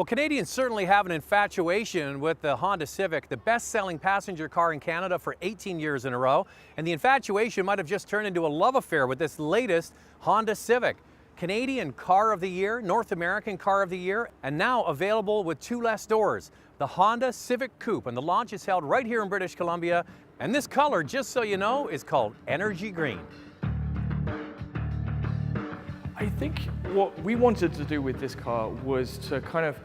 Well, Canadians certainly have an infatuation with the Honda Civic, the best-selling passenger car in Canada for 18 years in a row. And the infatuation might have just turned into a love affair with this latest Honda Civic. Canadian Car of the Year, North American Car of the Year, and now available with 2 less doors. The Honda Civic Coupe, and the launch is held right here in British Columbia. And this color, just so you know, is called Energy Green. I think what we wanted to do with this car was to kind of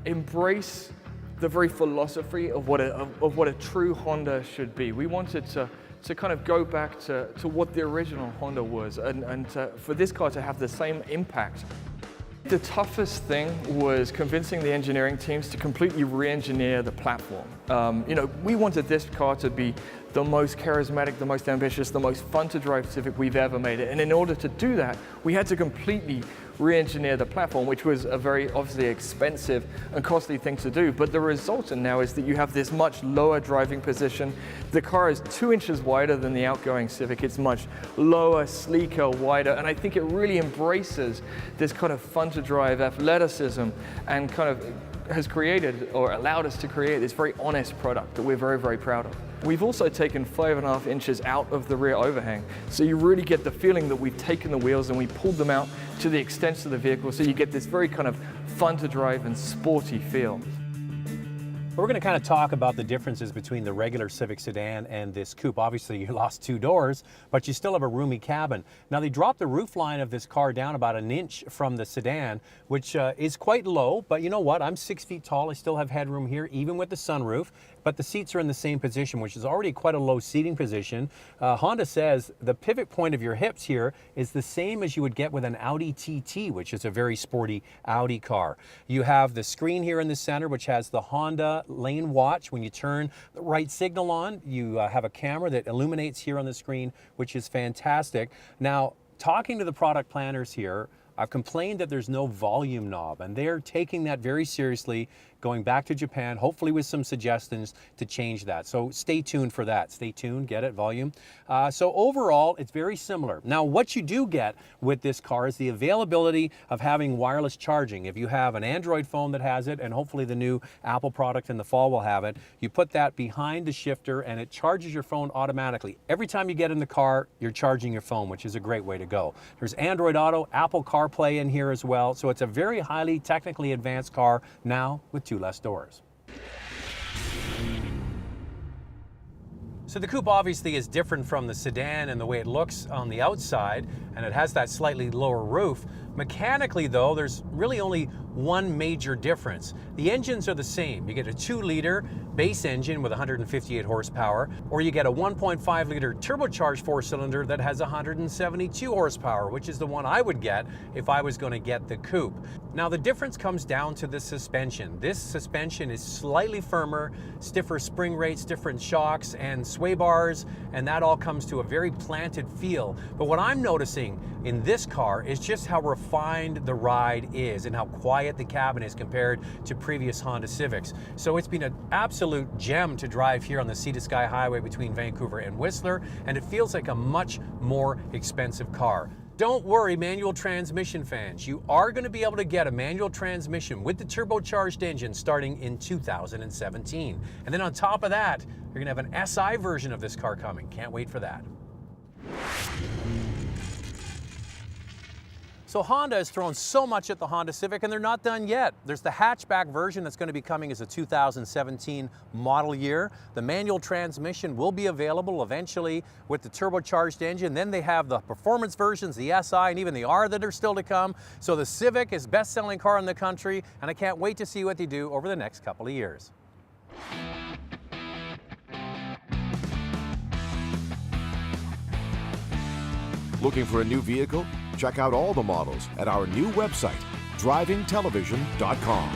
embrace the very philosophy of what a true Honda should be. We wanted to kind of go back to what the original Honda was, and for this car to have the same impact. The toughest thing was convincing the engineering teams to completely re-engineer the platform. We wanted this car to be the most charismatic, the most ambitious, the most fun to drive Civic we've ever made it. And in order to do that, we had to completely re-engineer the platform, which was a very obviously expensive and costly thing to do. But the result now is that you have this much lower driving position. The car is 2 inches wider than the outgoing Civic. It's much lower, sleeker, wider, and I think it really embraces this kind of fun to drive athleticism and kind of has created or allowed us to create this very honest product that we're very, very proud of. We've also taken 5.5 inches out of the rear overhang, so you really get the feeling that we've taken the wheels and we pulled them out to the extents of the vehicle, so you get this very kind of fun to drive and sporty feel. We're going to kind of talk about the differences between the regular Civic sedan and this coupe. Obviously, you lost 2 doors, but you still have a roomy cabin. Now, they dropped the roofline of this car down about 1 inch from the sedan, which is quite low, but you know what? I'm 6 feet tall. I still have headroom here, even with the sunroof, but the seats are in the same position, which is already quite a low seating position. Honda says the pivot point of your hips here is the same as you would get with an Audi TT, which is a very sporty Audi car. You have the screen here in the center, which has the Honda lane watch. When you turn the right signal on, you have a camera that illuminates here on the screen, which is fantastic. Now, talking to the product planners here, I've complained that there's no volume knob, and they're taking that very seriously, going back to Japan, hopefully with some suggestions to change that. So stay tuned for that. Stay tuned, get it, volume. So overall, it's very similar. Now, what you do get with this car is the availability of having wireless charging. If you have an Android phone that has it, and hopefully the new Apple product in the fall will have it, you put that behind the shifter and it charges your phone automatically. Every time you get in the car, you're charging your phone, which is a great way to go. There's Android Auto, Apple CarPlay in here as well. So it's a very highly technically advanced car now with 2 less doors. So the coupe obviously is different from the sedan in the way it looks on the outside, and it has that slightly lower roof. Mechanically though, there's really only one major difference. The engines are the same. You get a 2-liter base engine with 158 horsepower, or you get a 1.5-liter turbocharged 4-cylinder that has 172 horsepower, which is the one I would get if I was going to get the coupe. Now the difference comes down to the suspension. This suspension is slightly firmer, stiffer spring rates, different shocks and sway bars, and that all comes to a very planted feel. But what I'm noticing in this car is just how refined the ride is and how quiet the cabin is compared to previous Honda Civics. So it's been an absolute gem to drive here on the Sea to Sky Highway between Vancouver and Whistler, and it feels like a much more expensive car. Don't worry, manual transmission fans. You are going to be able to get a manual transmission with the turbocharged engine starting in 2017. And then on top of that, you're going to have an SI version of this car coming. Can't wait for that. So Honda has thrown so much at the Honda Civic, and they're not done yet. There's the hatchback version that's going to be coming as a 2017 model year. The manual transmission will be available eventually with the turbocharged engine. Then they have the performance versions, the SI, and even the R that are still to come. So the Civic is best-selling car in the country, and I can't wait to see what they do over the next couple of years. Looking for a new vehicle? Check out all the models at our new website, drivingtelevision.com.